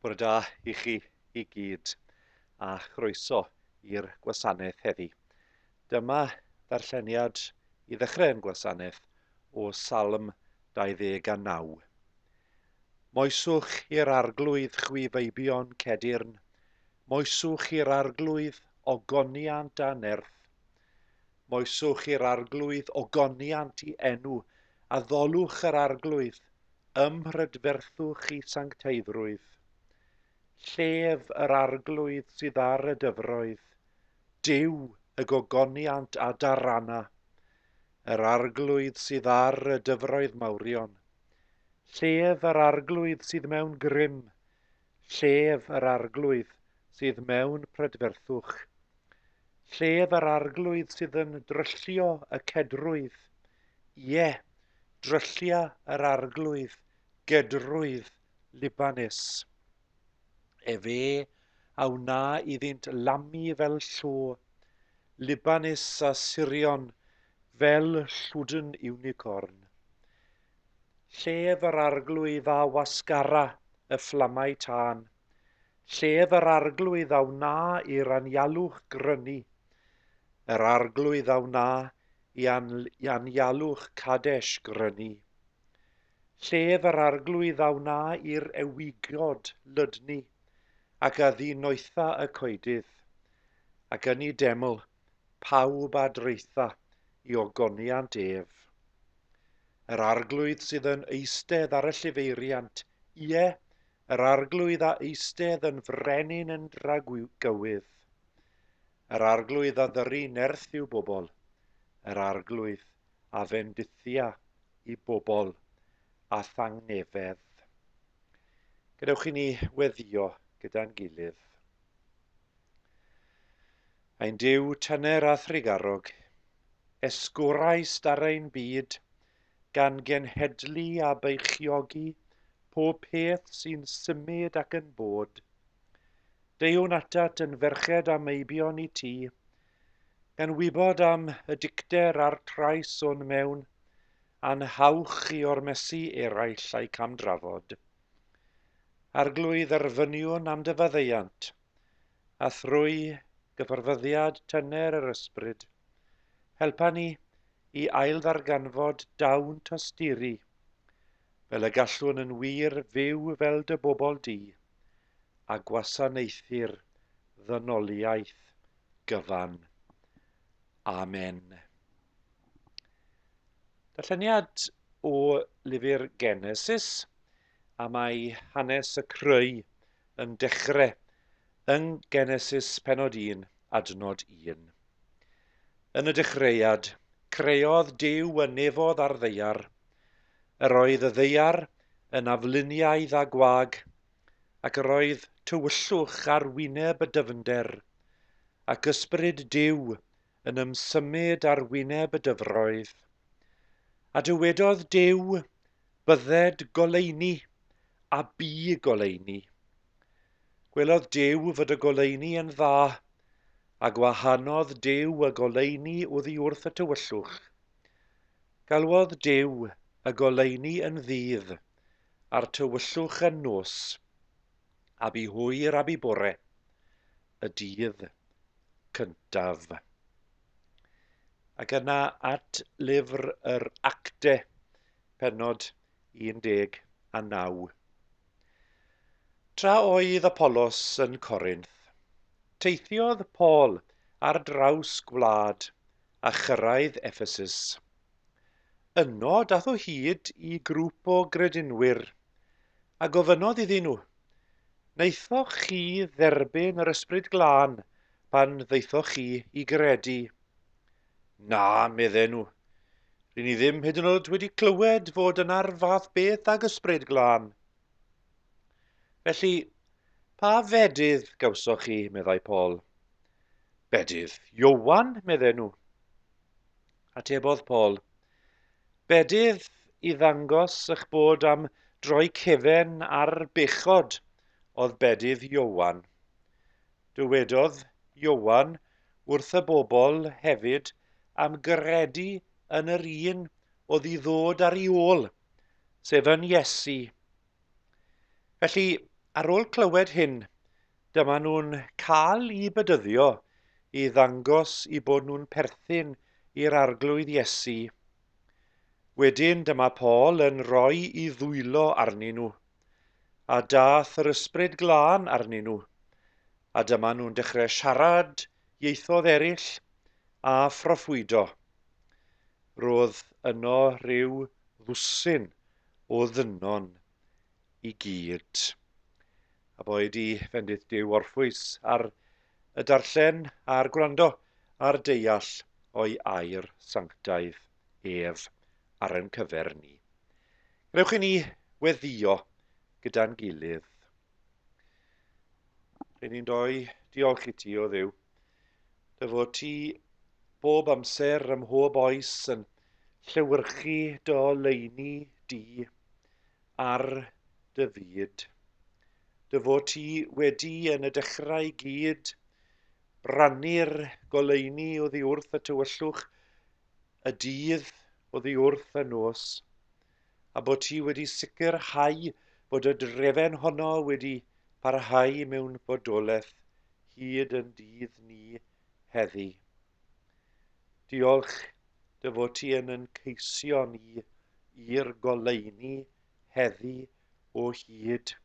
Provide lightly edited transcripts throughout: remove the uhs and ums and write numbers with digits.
Bore da i chi i gyd a chroeso i'r gwasanaeth heddi. Dyma ddarlleniad i ddechrau'n gwasanaeth o Salm 29. Moeswch i'r arglwydd chwifeibion cedyrn, moeswch i'r arglwydd ogoniant a nerth, moeswch i'r arglwydd ogoniant i enw, a ddolwch yr arglwydd, ymhrydferthwch i sancteiddrwydd. Llef yr arglwydd sydd ar y dyfroedd, Duw y gogoniant a darana, yr arglwydd sydd ar y dyfroedd mawrion. Llef yr arglwydd sydd mewn grym, llef yr arglwydd sydd mewn prydferthwch. Llef yr arglwydd sydd yn dryllio y cedrwydd, ie, dryllia yr arglwydd, gedrwydd Libanus. Efe a wna iddynt lamu fel llo, Libanus a Sirion fel llwdyn unicorn. Llef yr arglwydd a wasgara y fflamau tân, llef yr arglwydd a wna i'r anialwch grynu, yr arglwydd a wna i anialwch Cadesh grynu. Llef yr arglwydd a wna i'r ewigod lydnu, ac a ddinoetha y coedydd, ac yn ei deml pawb a dreitha i ogoniant ef. Yr arglwydd sydd yn eistedd ar y llifeiriant, ie, yr arglwydd a eistedd yn frenin yn dragywydd. Yr arglwydd a ddyru nerth i'w bobl, yr arglwydd a fendithia i bobl a thangnefedd. Gadewch i ni weddio gyda'n gilydd. Ein Duw tyner a thrigarog, esgwrais ar ein byd, gan genhedlu a beichiogi pob peth sy'n symud ac yn bod. Deiwn atat yn ferched a meibion i ti, gan wybod am y dicter a'r trais o'n mewn, a'n hawch i ormesu eraill a'i camdrafod. Arglwydd erfyniwn am dy faddeuant, a thrwy gyfarfyddiad tyner yr ysbryd, helpa ni i ailddarganfod dawn tosturi, fel y gallwn yn wir fyw fel dy bobl di, a gwasanaethu'r ddynoliaeth gyfan. Amen. Darlleniad o lyfr Genesis, a mae hanes y creu yn dechrau yng Genesis pennod 1, adnod 1. Yn y dechreuad, creodd Duw y nefodd a'r ddeiar. Yr oedd y ddeiar yn afluniaidd a gwag, ac yr oedd tywyllwch ar wyneb y dyfnder, ac ysbryd Duw yn ymsymud ar wyneb y dyfroedd. A dywedodd Duw, bydded goleuni, a bu goleuni. Gwelodd Duw fod y goleuni yn dda, a gwahanodd Duw y goleuni oddi wrth y tywyllwch. Galwodd Duw y goleuni yn ddydd, a'r tywyllwch yn nos, a bu hwyr a bu bore, y dydd cyntaf. Ac yna at lyfr yr Actau, pennod 19. Tra oedd Apollos yn Corinth, teithiodd Paul ar draws gwlad a chyrraedd Ephesus. Yno dath o hyd i grŵp o gredinwyr, a gofynnodd iddyn nhw, wnaethoch chi dderbyn yr ysbryd glân pan ddeithoch chi i gredu? Na, medden nhw. Rydyn ni ddim hyd yn oed wedi clywed fod yna'r fath beth ag ysbryd glân. Felly, pa fedydd gawsoch chi, meddai Paul? Bedydd Iowan, medden nhw. Atebodd Paul, bedydd i ddangos eich bod am droi cefen ar bechod oedd bedydd Iowan. Dywedodd Iowan wrth y bobl hefyd am gredu yn yr un oedd i ddod ar ei ôl, sef yn Iesu. Felly, Ar ôl clywed hyn, dyma nhw'n cael I bedyddio I ddangos I bod nhw'n perthyn i'r arglwydd Iesu. Wedyn dyma Paul yn rhoi I ddwylo arnyn nhw, a dath yr ysbryd glân arnyn nhw, a dyma nhw'n dechrau siarad ieithoedd eraill a phroffwydo. Roedd yno rhyw ddwsin o ddynon I gyd. A boed I fendith Duw orffwys ar y darllen a'r gwrando a'r deall o'i air sanctaidd ef ar ein cyfer ni. Gnewch I ni weddio gyda'n gilydd. Rydyn ni'n doi diolch I ti o Dduw, dy fod ti bob amser ym mhob oes yn llewyrchu dy oleuni di ar dy fyd. Dy fod ti wedi yn y dechrau I gyd rannu'r goleuni o ddiwrth y tywyllwch, y dydd o ddiwrth y nos, a bod ti wedi sicrhau bod y drefen honno wedi parhau mewn bodolaeth hyd yn dydd ni heddi. Diolch dy fod ti yn ceisio ni i'r goleuni heddi o hyd.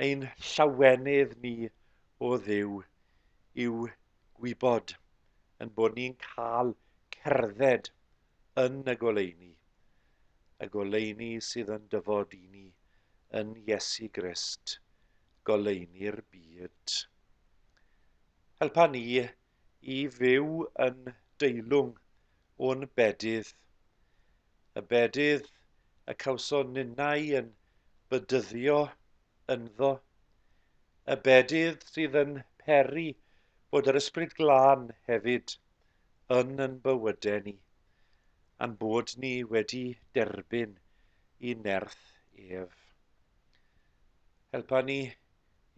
Ein llawenydd ni o Dduw yw gwybod yn bod ni'n cael cerdded yn y goleuni sydd yn dyfod I ni yn Iesu Grist, goleuni'r byd. Helpa ni I fyw yn deilwng o'n bedydd, y bedydd y cawson ninnau yn bedyddio ynddo, y bedydd sydd yn peri bod yr ysbryd glân hefyd yn bywydau ni, a'n bod ni wedi derbyn I nerth ef. Helpa ni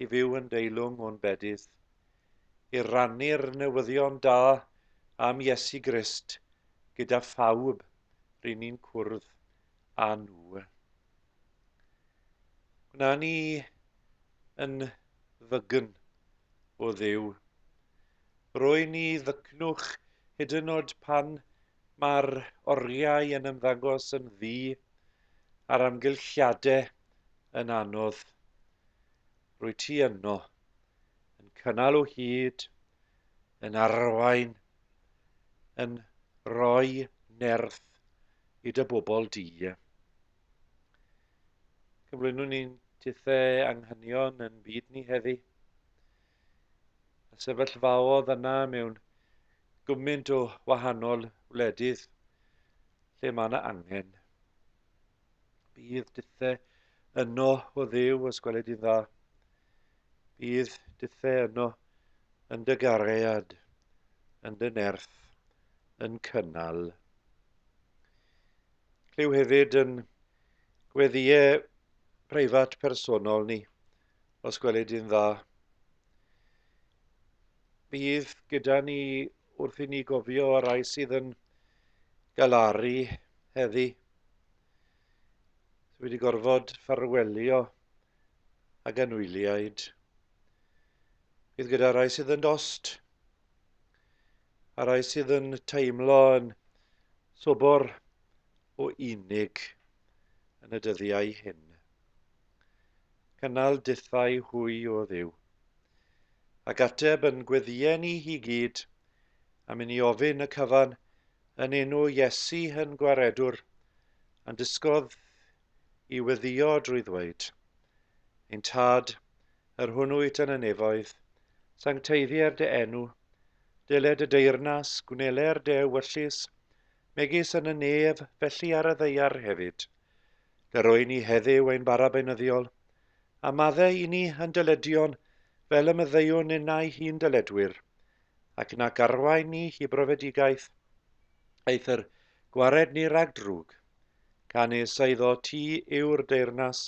I fyw yn deilwng o'n bedydd, I rannu'r newyddion da am Iesu Grist gyda phawb rydyn ni'n cwrdd â nhw. Gwna ni yn ddygyn o Dduw. Rwy ni ddycnwch hyd yn oed pan mae'r oriau yn ymddangos yn ddu a'r amgylchiadau yn anodd. Rwy ti yno, yn cynnal o hyd, yn arwain, yn rhoi nerth I dy bobl di. Cyflwynwn ni'n tithau anghenion yn byd ni heddi. Y sefyllfaodd yna mewn gwmynt o wahanol wledydd lle mae yna angen. Bydd tithau yno o Dduw os gweled i'n dda. Bydd tithau yno yn dy gariad, yn dy nerth, yn cynnal. Lliw hefyd yn gweddiau preifat personol ni, os gweled i'n dda. Bydd gyda ni wrth I ni gofio y rai sydd yn galaru heddi, sydd wedi gorfod ffarwelio ag anwyliaid. Bydd gyda rai sydd yn dost, a rai sydd yn teimlo yn sobor o unig yn y dyddiau hyn. Cynnal dithau hwy o Dduw, ac ateb yn gweddiau ni I gyd, a mynd I ofyn y cyfan yn enw Iesu yn gwaredwr, a'n disgodd I weddio drwy ddweud. Ein tad, yr hwnnw yn y nefoedd, sancteiddiau'r dy enw, dyled y deyrnas, gwneler dy ewyllus, megis yn y nef, felly ar y ddeiar hefyd. Gyrrwy ni heddiw ein bara beunyddiol, a maddau I ni yn dyledion fel y myddeiwn innau hi'n dyledwyr, ac nac arwain ni I brofedigaeth, eith yr gwared ni rag drwg, canis eiddo ti yw'r deyrnas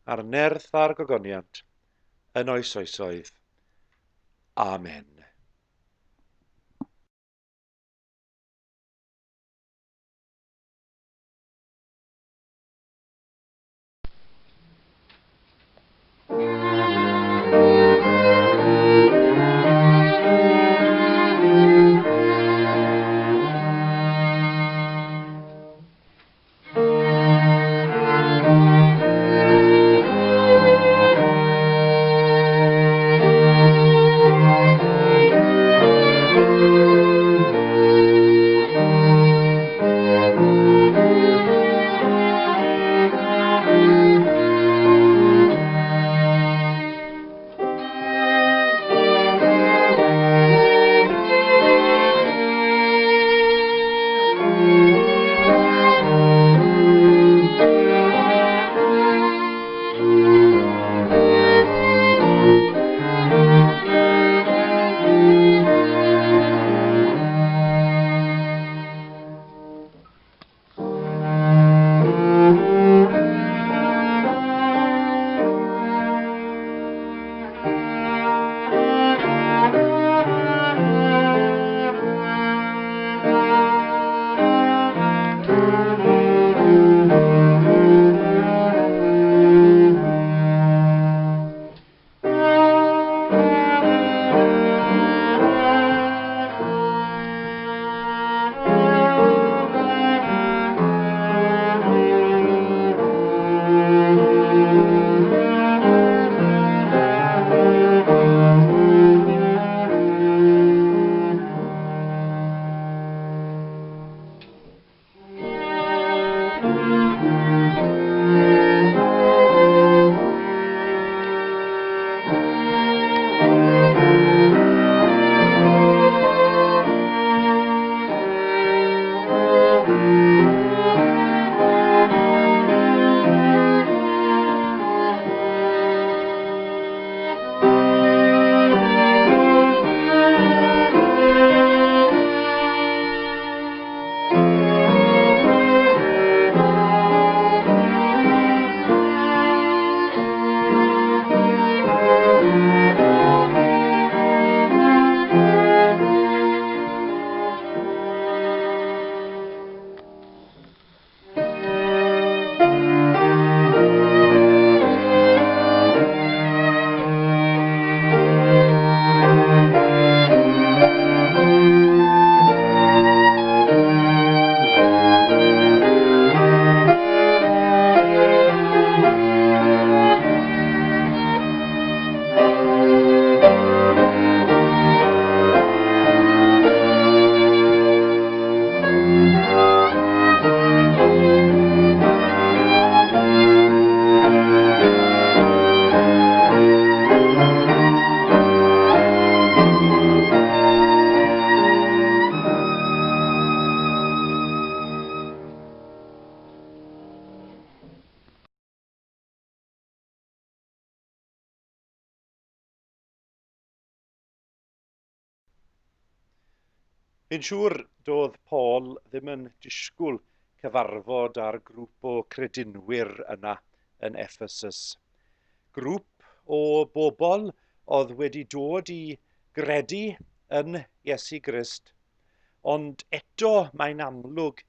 a'r nerth a'r gogoniant, yn oes oesoedd. Amen. Fi'n siŵr doedd Paul ddim yn disgwyl cyfarfod â'r grŵp o credinwyr yna yn Ephesus. Grŵp o bobl oedd wedi dod i gredu yn Iesu Grist, ond eto mae'n amlwg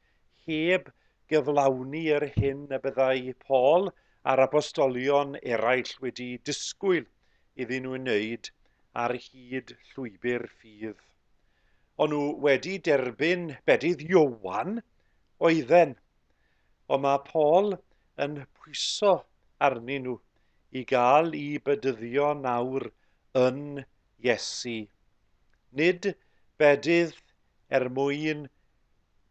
heb gyflawni yr hyn y byddai Paul a'r apostolion eraill wedi disgwyl iddyn nhw wneud ar hyd llwybr ffydd. O'n nhw wedi derbyn bedydd Iowan oedden, ond mae Paul yn pwyso arnyn nhw i gael i bedyddio nawr yn Iesu. Nid bedydd mwyn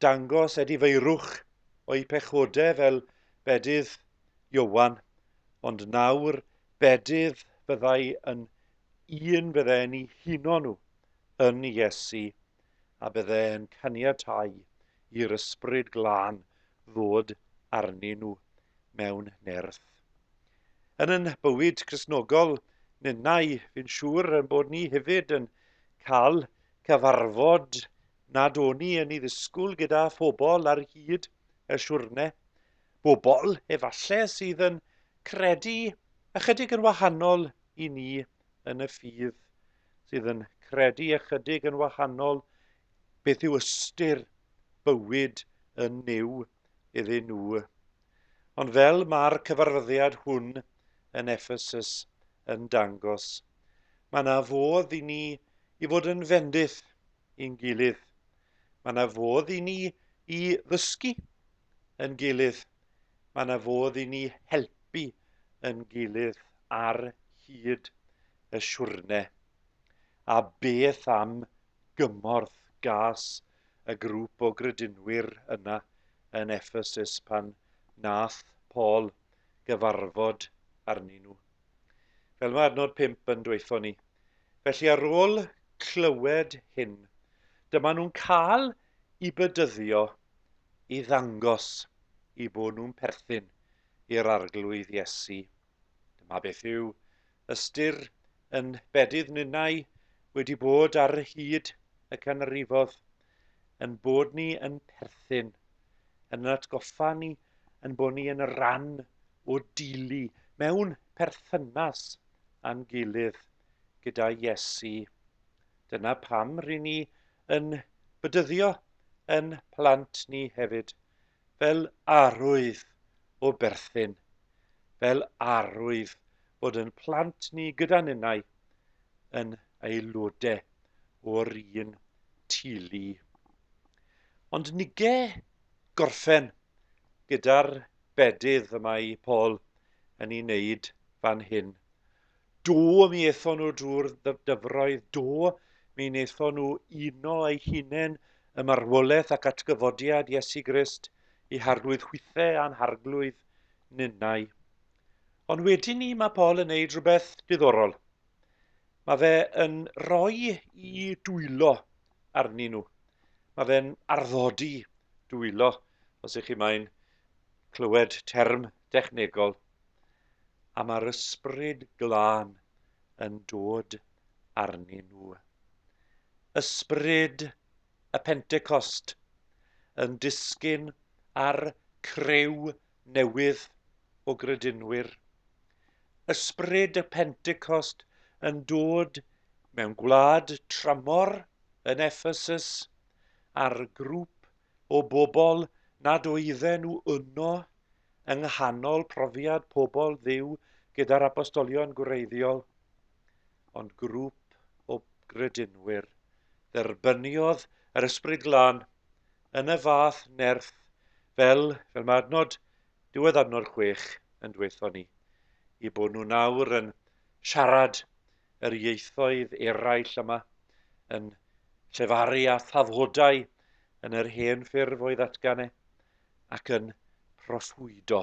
dangos edifeirwch o'i pechodau fel bedydd Iowan, ond nawr bedydd byddai yn byddai'n eu huno nhw yn Iesu, a byddai'n caniatáu i'r ysbryd glân ddod arnyn nhw mewn nerth. Yn ein bywyd Cristnogol ninnau, fi'n siŵr bod ni hefyd yn cael cyfarfod nad o'n ni yn ei ddisgwyl gyda phobl ar hyd y siwrne. Bobl efallai sydd yn credu ychydig yn wahanol i ni yn y ffydd, sydd yn credu ychydig yn wahanol beth yw ystyr bywyd yn niw iddyn nhw. Ond fel mae'r cyfarfyddiad hwn yn Ephesus yn dangos, mae yna fodd i ni i fod yn fendith i'n gilydd. Mae yna fodd i ni i ddysgu yn gilydd. Mae yna fodd i ni helpu yn gilydd ar hyd y siwrne. A beth am gymorth gas y grŵp o gredinwyr yna yn Ephesus pan nath Paul gyfarfod arnyn nhw. Fel mae adnod 5 yn dweutho ni, felly ar ôl clywed hyn, dyma nhw'n cael i bedyddio i ddangos i bod nhw'n perthyn i'r arglwydd Iesu. Dyma beth yw ystyr yn bedydd ninnau wedi bod ar hyd y canrifodd, yn bod ni yn perthyn, yn atgoffa ni yn bod ni yn ran o dili mewn perthynas a'n gilydd gyda Iesu. Dyna pam rydyn ni yn bedyddio yn plant ni hefyd, fel arwydd o berthyn, fel arwydd bod yn plant ni gyda ninnau yn aelodau o'r un tili. Ond nige gorffen gyda'r bedydd y mae Paul yn ei wneud fan hyn. Do mi eithon nhw drwy'r dyfroedd, do mi wnaethon nhw uno eu hunain y marwolaeth ac atgyfodiad Iesu Grist i harglwydd chwithau a'n harglwydd ninnau. Ond wedyn ni mae Paul yn wneud rhywbeth diddorol. Mae fe yn rhoi i dwylo arnyn nhw. Mae fe'n arddodi dwylo, os ych chi moyn clywed term dechnegol. A mae'r ysbryd glân yn dod arnyn nhw. Ysbryd y Pentecost yn disgyn ar crew newydd o gredinwyr. Ysbryd y Pentecost yn dod mewn gwlad tramor yn Ephesus ar grŵp o bobl nad oedden nhw yno yng nghanol profiad pobl Dduw gyda'r apostolion gwreiddiol, ond grŵp o gredinwyr dderbyniodd yr ysbryd glân yn y fath nerth fel mae diwedd adnod 6 yn dweutho ni, i bod nhw nawr yn siarad yr ieithoedd eraill yma, yn llefaru a thaddodau yn yr hen ffurf o'i ddatganau, ac yn proffwydo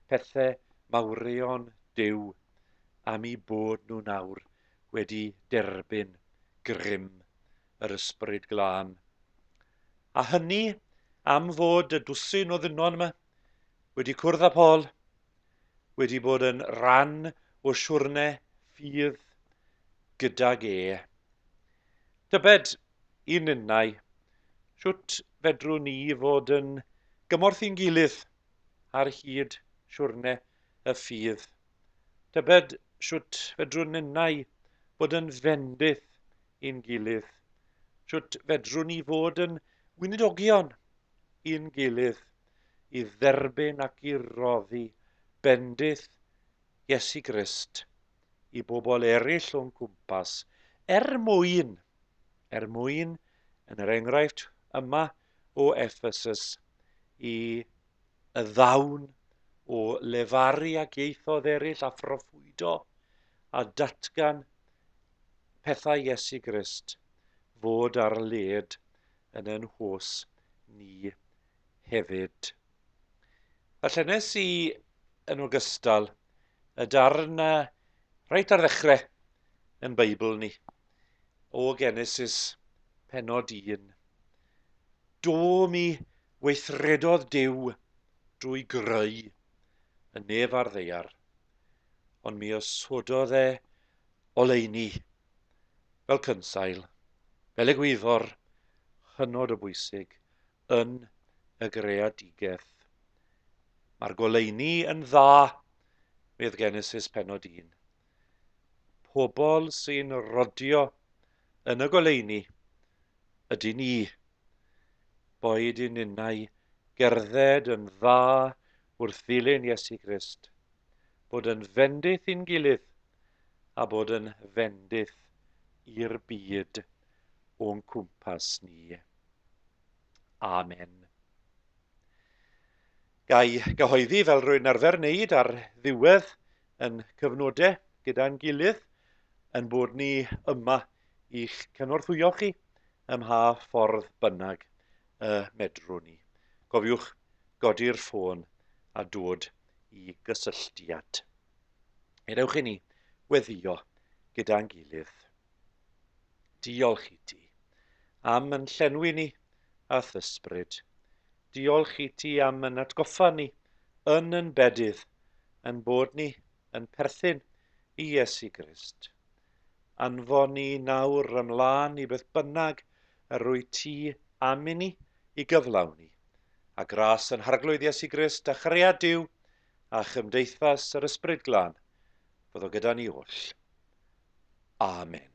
pethau mawrion Duw am ei bod nhw nawr wedi derbyn grym yr ysbryd glân. A hynny am fod y dwsin o ddynon yma wedi cwrdd â Paul, wedi bod yn ran o siwrne ffydd gydag e. Tybed, un unnau, siwt fedrwn ni fod yn gymorth i'n gilydd ar hyd siwrne y ffydd. Tybed siwt fedrwn unnau fod yn fendith i'n gilydd. Siwt fedrwn ni fod yn wynedogion i'n gilydd i dderbyn ac i roddi bendith Iesu Grist i bobl eraill o'n cwmpas mwyn yn yr enghraifft yma o Ephesus i y ddawn o lefaru ag ieithoedd eraill a phroffwydo a datgan pethau Iesu Grist fod ar led yn ein hos ni hefyd. A llennes i yn ogystal y darn reit ar ddechrau yn Beibl ni o Genesis pennod 1. Do mi weithredodd Duw drwy greu y nef a'r ddaear, ond mi osododd oleuni fel cynsail, fel egwyddor hynod o bwysig yn y greadigaeth. Mae'r goleuni yn dda, fydd Genesis pennod 1. Pobl sy'n rodio yn y goleuni ydy ni, boed i'n unnau gerdded yn dda wrth ddilyn Iesu Grist, bod yn fendith i'n gilydd a bod yn fendith i'r byd o'n cwmpas ni. Amen. Gai gyhoeddi fel rwy'n arfer wneud ar ddiwedd yn cyfnodau gyda'n gilydd yn bod ni yma i'ch cynorthwyo chi ym mha ffordd bynnag medrwn ni. Cofiwch godi'r ffôn a dod i gysylltiad. Ewch i ni weddio gyda'n gilydd. Diolch i ti am yn llenwi ni a thysbryd. Diolch i ti am yn atgoffa ni yn bedydd yn bod ni yn perthyn i Iesu Grist. Anfon ni nawr ymlaen i beth bynnag yr wyt ti am i ni i gyflawni. A gras yn harglwydd Iesu Grist a chariad Duw a chymdeithas yr Ysbryd Glân, fyddo gyda ni oll. Amen.